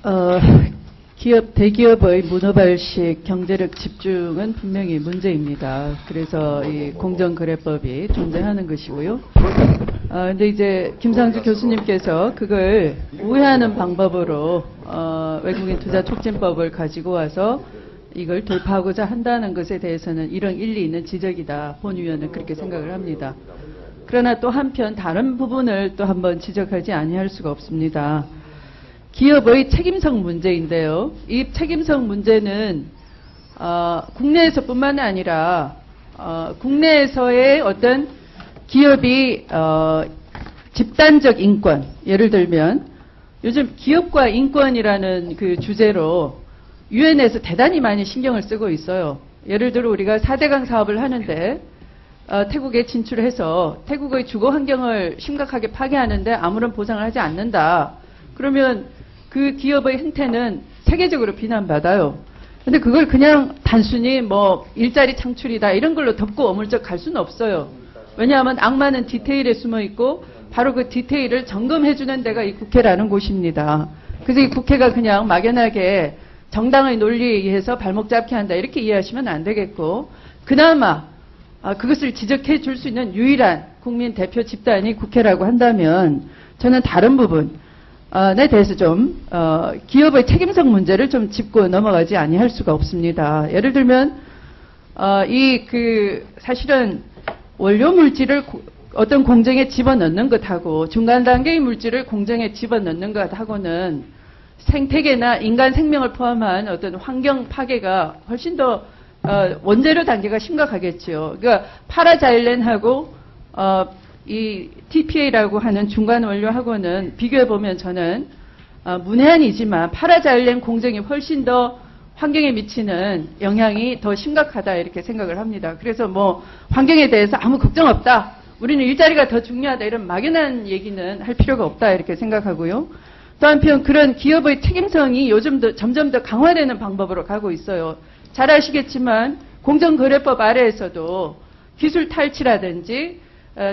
어, 대기업의 문어발식 경제력 집중은 분명히 문제입니다. 그래서 이 공정거래법이 존재하는 것이고요. 근데 이제 김상주 교수님께서 그걸 우회하는 방법으로 외국인 투자 촉진법을 가지고 와서 이걸 돌파하고자 한다는 것에 대해서는 이런 일리 있는 지적이다. 본 위원은 그렇게 생각을 합니다. 그러나 또 한편 다른 부분을 또 한번 지적하지 아니할 수가 없습니다. 기업의 책임성 문제인데요. 이 책임성 문제는 국내에서뿐만 아니라 국내에서의 어떤 기업이 집단적 인권, 예를 들면 요즘 기업과 인권이라는 그 주제로 유엔에서 대단히 많이 신경을 쓰고 있어요. 예를 들어 우리가 4대강 사업을 하는데 태국에 진출해서 태국의 주거 환경을 심각하게 파괴하는데 아무런 보상을 하지 않는다. 그러면 그 기업의 행태는 세계적으로 비난받아요. 근데 그걸 그냥 단순히 뭐 일자리 창출이다 이런 걸로 덮고 어물쩍 갈 수는 없어요. 왜냐하면 악마는 디테일에 숨어 있고 바로 그 디테일을 점검해주는 데가 이 국회라는 곳입니다. 그래서 이 국회가 그냥 막연하게 정당의 논리에 의해서 발목 잡게 한다 이렇게 이해하시면 안 되겠고, 그나마 그것을 지적해 줄 수 있는 유일한 국민 대표 집단이 국회라고 한다면 저는 다른 부분에 대해서 좀 기업의 책임성 문제를 좀 짚고 넘어가지 아니할 수가 없습니다. 예를 들면 사실은 원료 물질을 어떤 공정에 집어넣는 것하고 중간 단계의 물질을 공정에 집어넣는 것하고는 생태계나 인간 생명을 포함한 어떤 환경 파괴가 훨씬 더 원재료 단계가 심각하겠죠. 그러니까 파라자일렌하고 이 TPA라고 하는 중간 원료하고는 비교해 보면 저는 문해한이지만 파라자일렌 공정이 훨씬 더 환경에 미치는 영향이 더 심각하다 이렇게 생각을 합니다. 그래서 뭐 환경에 대해서 아무 걱정 없다. 우리는 일자리가 더 중요하다 이런 막연한 얘기는 할 필요가 없다 이렇게 생각하고요. 또 한편 그런 기업의 책임성이 요즘 점점 더 강화되는 방법으로 가고 있어요. 잘 아시겠지만 공정거래법 아래에서도 기술 탈취라든지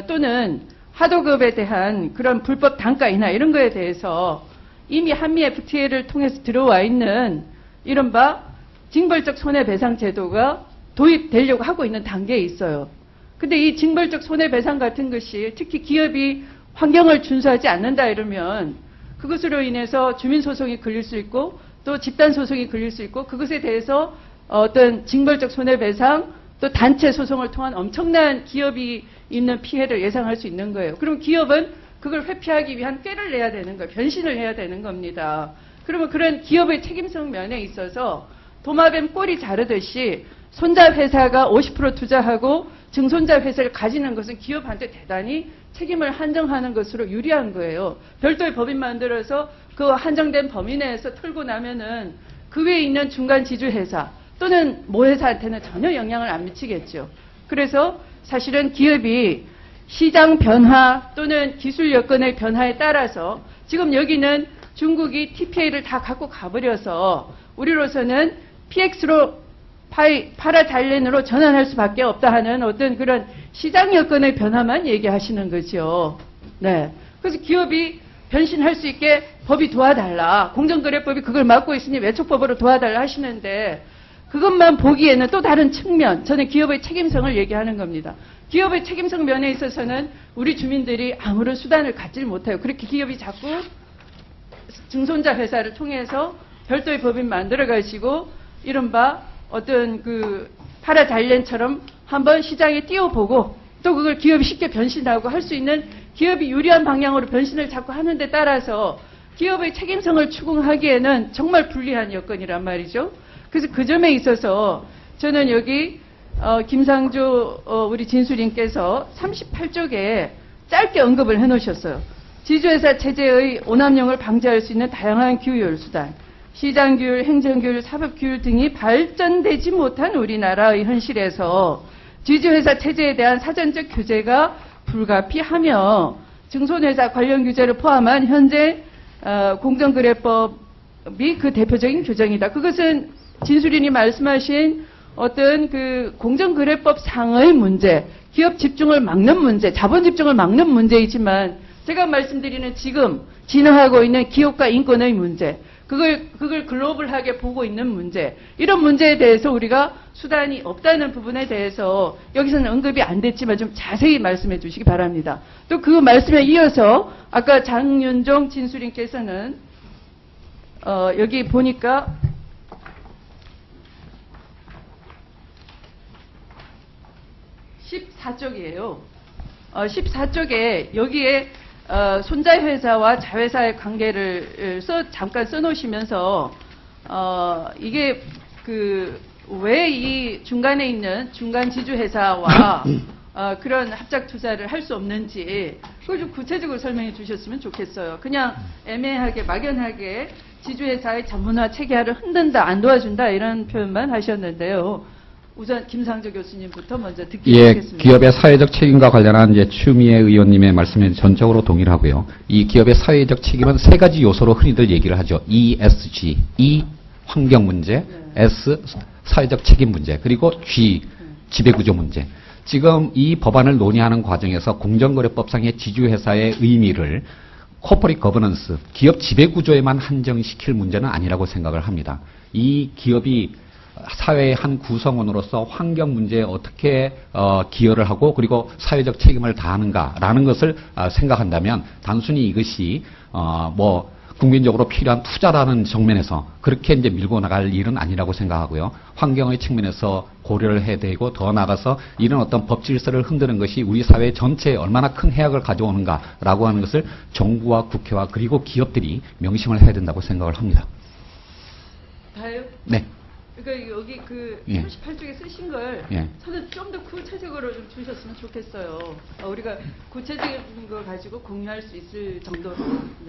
또는 하도급에 대한 그런 불법 단가 인하 이런 거에 대해서 이미 한미 FTA를 통해서 들어와 있는 이른바 징벌적 손해배상 제도가 도입되려고 하고 있는 단계에 있어요. 근데 이 징벌적 손해배상 같은 것이 특히 기업이 환경을 준수하지 않는다 이러면 그것으로 인해서 주민소송이 걸릴 수 있고 또 집단소송이 걸릴 수 있고 그것에 대해서 어떤 징벌적 손해배상 또 단체 소송을 통한 엄청난 기업이 있는 피해를 예상할 수 있는 거예요. 그럼 기업은 그걸 회피하기 위한 꾀를 내야 되는 거예요. 변신을 해야 되는 겁니다. 그러면 그런 기업의 책임성 면에 있어서 도마뱀 꼬리 자르듯이 손자 회사가 50% 투자하고 증손자 회사를 가지는 것은 기업한테 대단히 책임을 한정하는 것으로 유리한 거예요. 별도의 법인 만들어서 그 한정된 범위 내에서 털고 나면은 그 외에 있는 중간 지주 회사 또는 모회사한테는 전혀 영향을 안 미치겠죠. 그래서 사실은 기업이 시장 변화 또는 기술 여건의 변화에 따라서 지금 여기는 중국이 TPA를 다 갖고 가버려서 우리로서는 PX로 파라자일렌으로 전환할 수밖에 없다 하는 어떤 그런 시장 여건의 변화만 얘기하시는 거죠. 네. 그래서 기업이 변신할 수 있게 법이 도와달라. 공정거래법이 그걸 막고 있으니 외촉법으로 도와달라 하시는데 그것만 보기에는 또 다른 측면, 저는 기업의 책임성을 얘기하는 겁니다. 기업의 책임성 면에 있어서는 우리 주민들이 아무런 수단을 갖질 못해요. 그렇게 기업이 자꾸 증손자 회사를 통해서 별도의 법인 만들어 가시고 이른바 어떤 그 파라자일렌처럼 한번 시장에 띄워보고 또 그걸 기업이 쉽게 변신하고 할 수 있는 기업이 유리한 방향으로 변신을 자꾸 하는 데 따라서 기업의 책임성을 추궁하기에는 정말 불리한 여건이란 말이죠. 그래서 그 점에 있어서 저는 여기 김상조 우리 진수님께서 38쪽에 짧게 언급을 해놓으셨어요. 지주회사 체제의 오남용을 방지할 수 있는 다양한 규율 수단, 시장규율, 행정규율, 사법규율 등이 발전되지 못한 우리나라의 현실에서 지주회사 체제에 대한 사전적 규제가 불가피하며 증손회사 관련 규제를 포함한 현재 공정거래법이 그 대표적인 규정이다. 그것은 진수린이 말씀하신 어떤 그 공정거래법 상의 문제, 기업 집중을 막는 문제, 자본 집중을 막는 문제이지만 제가 말씀드리는 지금 진행하고 있는 기업과 인권의 문제, 그걸 글로벌하게 보고 있는 문제, 이런 문제에 대해서 우리가 수단이 없다는 부분에 대해서 여기서는 언급이 안 됐지만 좀 자세히 말씀해 주시기 바랍니다. 또 그 말씀에 이어서 아까 장윤종 진수님께서는 여기 보니까 14쪽이에요. 14쪽에 여기에 손자회사와 자회사의 관계를 잠깐 써놓으시면서 이게 왜 이 중간에 있는 중간 지주회사와 그런 합작 투자를 할 수 없는지 그걸 좀 구체적으로 설명해 주셨으면 좋겠어요. 그냥 애매하게 막연하게 지주회사의 전문화 체계화를 흔든다, 안 도와준다 이런 표현만 하셨는데요. 우선 김상조 교수님부터 먼저 듣기 하겠습니다. 기업의 사회적 책임과 관련한 이제 추미애 의원님의 말씀에 전적으로 동의를 하고요. 이 기업의 사회적 책임은 세 가지 요소로 흔히들 얘기를 하죠. ESG, E 환경 문제, S 사회적 책임 문제, 그리고 G 지배구조 문제. 지금 이 법안을 논의하는 과정에서 공정거래법상의 지주회사의 의미를 코퍼릿 거버넌스, 기업 지배구조에만 한정시킬 문제는 아니라고 생각을 합니다. 이 기업이 사회의 한 구성원으로서 환경 문제에 어떻게 기여를 하고 그리고 사회적 책임을 다하는가라는 것을 생각한다면 단순히 이것이 국민적으로 필요한 투자라는 정면에서 그렇게 이제 밀고 나갈 일은 아니라고 생각하고요. 환경의 측면에서 고려를 해야 되고 더 나아가서 이런 어떤 법 질서를 흔드는 것이 우리 사회 전체에 얼마나 큰 해악을 가져오는가라고 하는 것을 정부와 국회와 그리고 기업들이 명심을 해야 된다고 생각을 합니다. 다요? 네. 그러니까 여기 38쪽에 쓰신 걸 저는 좀 더 구체적으로 좀 주셨으면 좋겠어요. 우리가 구체적인 걸 가지고 공유할 수 있을 정도로.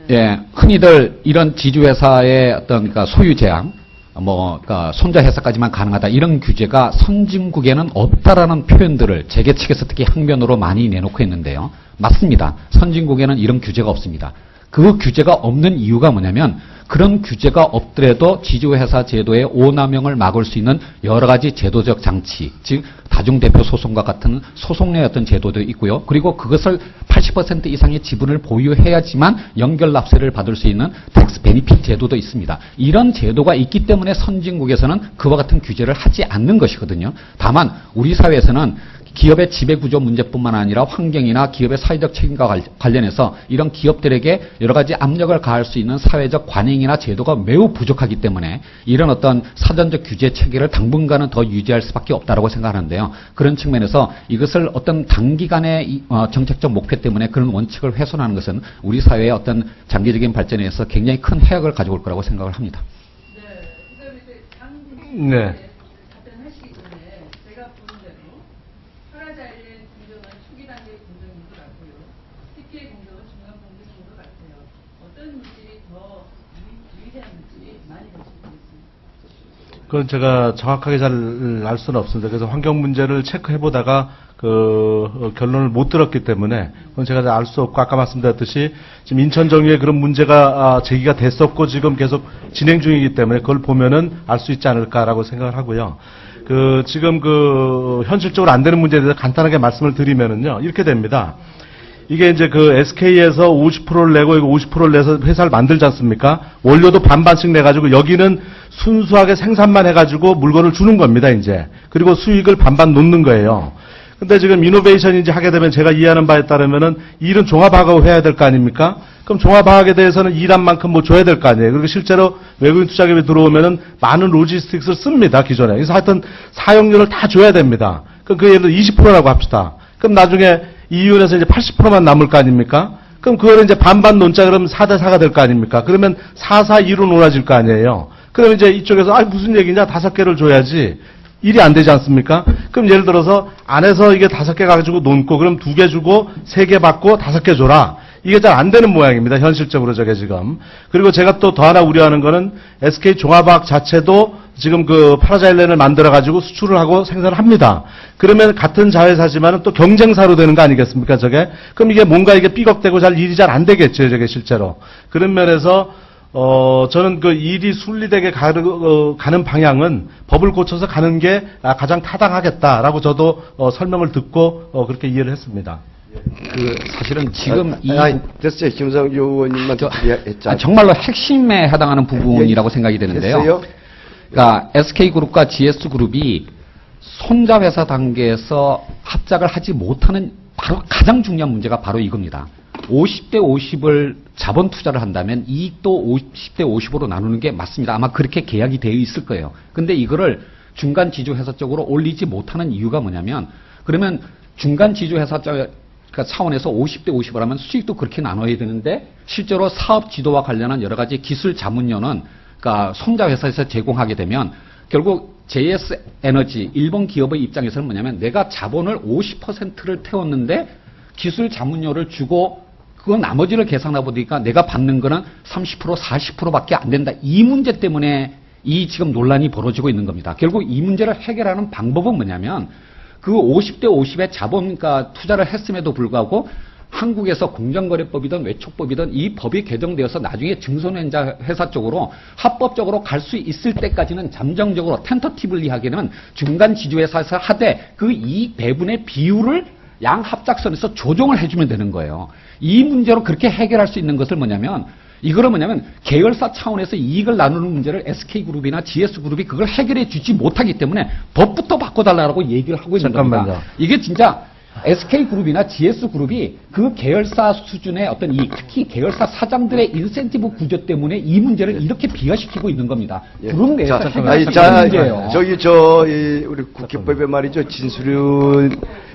네. 예, 흔히들 이런 지주회사의 어떤 그러니까 소유 제한, 그러니까 손자 회사까지만 가능하다 이런 규제가 선진국에는 없다라는 표현들을 재계 측에서 특히 항변으로 많이 내놓고 있는데요. 맞습니다. 선진국에는 이런 규제가 없습니다. 그 규제가 없는 이유가 뭐냐면 그런 규제가 없더라도 지주회사 제도의 오남용을 막을 수 있는 여러 가지 제도적 장치, 즉 다중대표 소송과 같은 소송의 어떤 제도도 있고요. 그리고 그것을 80% 이상의 지분을 보유해야지만 연결납세를 받을 수 있는 텍스 베니핏 제도도 있습니다. 이런 제도가 있기 때문에 선진국에서는 그와 같은 규제를 하지 않는 것이거든요. 다만 우리 사회에서는 기업의 지배구조 문제뿐만 아니라 환경이나 기업의 사회적 책임과 관련해서 이런 기업들에게 여러 가지 압력을 가할 수 있는 사회적 관행이나 제도가 매우 부족하기 때문에 이런 어떤 사전적 규제 체계를 당분간은 더 유지할 수밖에 없다고 생각하는데요. 그런 측면에서 이것을 어떤 단기간의 정책적 목표 때문에 그런 원칙을 훼손하는 것은 우리 사회의 어떤 장기적인 발전에 있어서 굉장히 큰 해악을 가져올 거라고 생각을 합니다. 네. 그건 제가 정확하게 잘 알 수는 없습니다. 그래서 환경 문제를 체크해 보다가 결론을 못 들었기 때문에 그건 제가 잘 알 수 없고 아까 말씀드렸듯이 지금 인천정유에 그런 문제가 제기가 됐었고 지금 계속 진행 중이기 때문에 그걸 보면은 알 수 있지 않을까라고 생각을 하고요. 지금 현실적으로 안 되는 문제에 대해서 간단하게 말씀을 드리면은요. 이렇게 됩니다. 이게 이제 SK에서 50%를 내고 이거 50%를 내서 회사를 만들지 않습니까? 원료도 반반씩 내가지고 여기는 순수하게 생산만 해가지고 물건을 주는 겁니다, 이제. 그리고 수익을 반반 놓는 거예요. 근데 지금 이노베이션 이제 하게 되면 제가 이해하는 바에 따르면은 일은 종합화하고 해야 될 거 아닙니까? 그럼 종합화하게 대해서는 일한 만큼 줘야 될 거 아니에요. 그리고 실제로 외국인 투자기업이 들어오면은 많은 로지스틱스를 씁니다, 기존에. 그래서 하여튼 사용료를 다 줘야 됩니다. 그럼 예를 들어 20%라고 합시다. 그럼 나중에 이윤에서 이제 80%만 남을 거 아닙니까? 그럼 그거를 이제 반반 논자 그러면 4대4가 될 거 아닙니까? 그러면 4-4-2로 놀아질 거 아니에요. 그럼 이제 이쪽에서 무슨 얘기냐? 5개를 줘야지. 일이 안 되지 않습니까? 그럼 예를 들어서 안에서 이게 5개 가지고 놓고 그럼 2개 주고 3개 받고 5개 줘라. 이게 잘 안 되는 모양입니다. 현실적으로 저게 지금. 그리고 제가 또 더 하나 우려하는 거는 SK 종합화학 자체도 지금 파라자일렌을 만들어가지고 수출을 하고 생산을 합니다. 그러면 같은 자회사지만은 또 경쟁사로 되는 거 아니겠습니까, 저게? 그럼 이게 뭔가 이게 삐걱대고 일이 잘 안 되겠죠, 저게 실제로. 그런 면에서, 저는 일이 순리되게 가는 방향은 법을 고쳐서 가는 게 가장 타당하겠다라고 저도 설명을 듣고 그렇게 이해를 했습니다. 사실은 지금 됐어요. 김성주 의원님만 했죠. 정말로 핵심에 해당하는 부분이라고 생각이 되는데요. 됐어요? 그러니까 SK그룹과 GS그룹이 손자회사 단계에서 합작을 하지 못하는 바로 가장 중요한 문제가 바로 이겁니다. 50대 50을 자본 투자를 한다면 이익도 50대 50으로 나누는 게 맞습니다. 아마 그렇게 계약이 되어 있을 거예요. 근데 이거를 중간 지주회사 쪽으로 올리지 못하는 이유가 뭐냐면, 그러면 중간 지주회사 차원에서 50대 50을 하면 수익도 그렇게 나눠야 되는데, 실제로 사업 지도와 관련한 여러 가지 기술 자문료는 그러니까 손자 회사에서 제공하게 되면 결국 JS 에너지 일본 기업의 입장에서는 뭐냐면, 내가 자본을 50%를 태웠는데 기술 자문료를 주고 그 나머지를 계산해 보니까 내가 받는 거는 30% 40%밖에 안 된다. 이 문제 때문에 이 지금 논란이 벌어지고 있는 겁니다. 결국 이 문제를 해결하는 방법은 뭐냐면, 그 50대 50의 자본가 투자를 했음에도 불구하고 한국에서 공정거래법이든 외촉법이든 이 법이 개정되어서 나중에 증손회사 쪽으로 합법적으로 갈 수 있을 때까지는 잠정적으로 텐터티블리 하기는 중간 지주회사에서 하되 그 이익 배분의 비율을 양 합작선에서 조정을 해주면 되는 거예요. 이 문제로 그렇게 해결할 수 있는 것을 뭐냐면, 이거는 뭐냐면 계열사 차원에서 이익을 나누는 문제를 SK그룹이나 GS그룹이 그걸 해결해 주지 못하기 때문에 법부터 바꿔달라고 얘기를 하고 있는 겁니다. 이게 진짜 SK그룹이나 GS그룹이 그 계열사 수준의 어떤 특히 계열사 사장들의 인센티브 구조 때문에 이 문제를 이렇게 비화시키고 있는 겁니다. 그런 내에서 해결할 문제예요. 우리 국회법에 말이죠.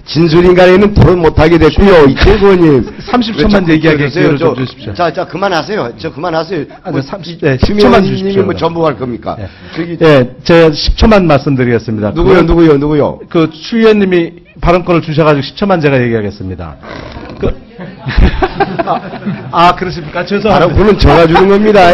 진술인간에는 토론 못하게 됐고요. 이태구 의원님. 30초만 얘기하게 기회를 좀 주십시오. 자, 그만하세요. 그만하세요. 10초만 주십시오. 뭐 전부 할 겁니까? 제가 10초만 말씀드리겠습니다. 누구요? 추 의원님이 발언권을 주셔가지고 10초만 제가 얘기하겠습니다. 그렇습니까? 죄송합니다. 발언권은 제가 주는 겁니다.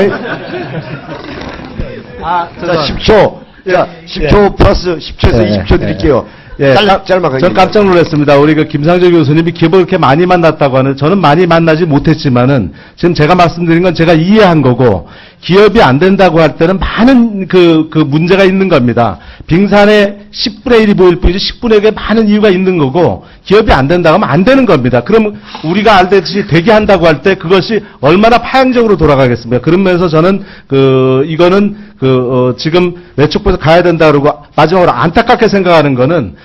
자, 10초. 자, 10초 플러스 10초에서 20초 드릴게요. 짧게. 전 깜짝 놀랐습니다. 우리 김상조 교수님이 기업을 그렇게 많이 만났다고 하는, 저는 많이 만나지 못했지만은, 지금 제가 말씀드린 건 제가 이해한 거고, 기업이 안 된다고 할 때는 많은 그 문제가 있는 겁니다. 빙산의 10분의 1이 보일 뿐이지 10분의 1에 많은 이유가 있는 거고, 기업이 안 된다고 하면 안 되는 겁니다. 그럼 우리가 알듯이 되게 한다고 할 때 그것이 얼마나 파행적으로 돌아가겠습니까? 그런 면에서 저는 이거는 지금 외촉부에서 가야 된다 그러고, 마지막으로 안타깝게 생각하는 거는,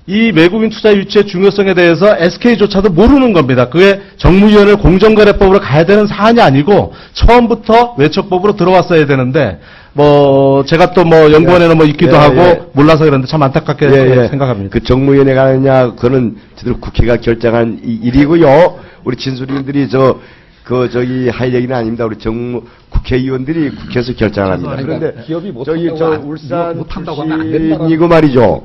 이 외국인 투자 유치의 중요성에 대해서 SK조차도 모르는 겁니다. 그게 정무위원회 공정거래법으로 가야 되는 사안이 아니고 처음부터 외촉법으로 들어왔어야 되는데, 제가 또 연구원에는 있기도 하고 몰라서 그런데 참 안타깝게 생각합니다. 그 정무위원회가 하느냐, 그거는 저들 국회가 결정한 일이고요. 우리 진술인들이 할 얘기는 아닙니다. 우리 국회의원들이 국회에서 결정합니다. 그런데 기업이 울산 못한다고 하면 안 된다고 출신이고 말이죠.